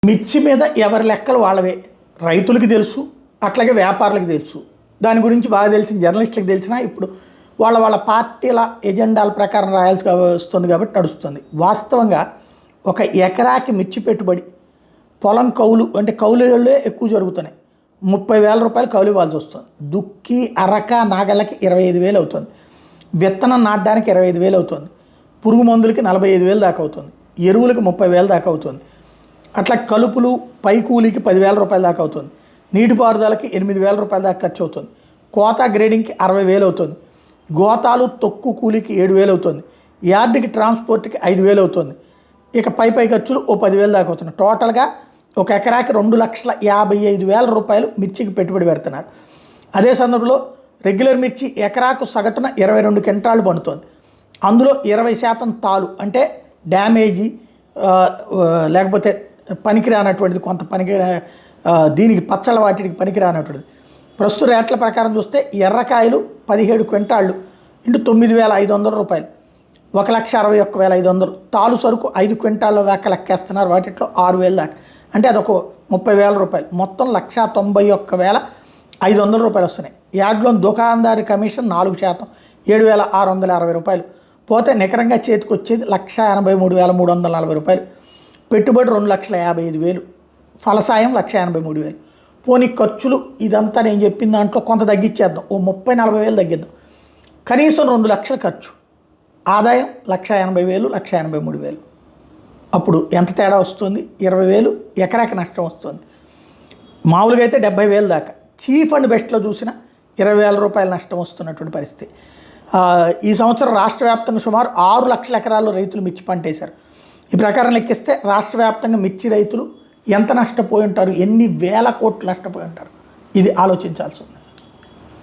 మిర్చి మీద ఎవరి లెక్కలు వాళ్ళవే. రైతులకి తెలుసు, అట్లాగే వ్యాపారులకు తెలుసు. దాని గురించి బాగా తెలిసిన జర్నలిస్టులకు తెలిసినా ఇప్పుడు వాళ్ళ పార్టీల ఎజెండాల ప్రకారం రాయాల్సి వస్తుంది కాబట్టి నడుస్తుంది. వాస్తవంగా ఒక ఎకరాకి మిర్చి పెట్టుబడి పొలం కౌలు అంటే కౌలులే ఎక్కువ జరుగుతున్నాయి. 30,000 రూపాయలు కౌలు ఇవ్వాల్సి వస్తుంది. దుక్కి అరక నాగళ్ళకి 25,000 అవుతుంది. విత్తనం నాటడానికి 25,000 అవుతుంది. పురుగు మందులకి 45,000 దాకా అవుతుంది. ఎరువులకి 30,000 దాకా అవుతుంది. అట్లా కలుపులు పై కూలీకి 10,000 రూపాయల దాకా అవుతుంది. నీటిపారుదలకి 8,000 రూపాయల దాకా ఖర్చు అవుతుంది. కోత గ్రేడింగ్కి 60,000 అవుతుంది. గోతాలు తొక్కు కూలీకి 7,000 అవుతుంది. యార్డ్కి ట్రాన్స్పోర్ట్కి 5,000 అవుతుంది. ఇక పై ఖర్చులు ఓ 10,000 దాకా అవుతుంది. టోటల్గా ఒక ఎకరాకి 2,55,000 రూపాయలు మిర్చికి పెట్టుబడి పెడుతున్నారు. అదే సందర్భంలో రెగ్యులర్ మిర్చి ఎకరాకు సగటున 22 క్వింటాలు పండుతుంది. అందులో 20% తాలు అంటే డ్యామేజీ లేకపోతే పనికిరానటువంటిది, కొంత దీనికి పచ్చళ్ళ వాటికి పనికిరానటువంటిది. ప్రస్తుత రేట్ల ప్రకారం చూస్తే ఎర్రకాయలు 17 క్వింటాళ్ళు ఇంటూ 9,500 రూపాయలు, 1,61,500. తాలు సరుకు 5 క్వింటాళ్ళ దాకా లెక్కేస్తున్నారు. వాటిలో 6,000 దాకా, అంటే అదొక 30,000 రూపాయలు. మొత్తం 191,500 రూపాయలు వస్తున్నాయి. యార్డ్లోని దుకాణదారి కమిషన్ 4%, 7,660 రూపాయలు. పోతే నికరంగా చేతికి వచ్చేది 1,83,340 రూపాయలు. పెట్టుబడి 2,55,000, ఫలసాయం 1,83,000. పోనీ ఖర్చులు ఇదంతా నేను చెప్పిన దాంట్లో కొంత తగ్గించేద్దాం, ఓ 30,40,000 తగ్గిద్దాం. కనీసం 2 లక్షల ఖర్చు, ఆదాయం 1,80,000, 1,83,000. అప్పుడు ఎంత తేడా వస్తుంది? 20,000 ఎకరాకి నష్టం వస్తుంది. మామూలుగా అయితే 70,000 దాకా. చీఫ్ అండ్ బెస్ట్లో చూసిన 20,000 రూపాయల నష్టం వస్తున్నటువంటి పరిస్థితి. ఈ సంవత్సరం రాష్ట్ర వ్యాప్తంగా సుమారు 6 లక్షల ఎకరాల్లో రైతులు మిర్చి పంట వేశారు. ఈ ప్రకారం లెక్కిస్తే రాష్ట్ర వ్యాప్తంగా మిర్చి రైతులు ఎంత నష్టపోయి ఉంటారు, ఎన్ని వేల కోట్లు నష్టపోయి ఉంటారు, ఇది ఆలోచించాల్సి ఉంది.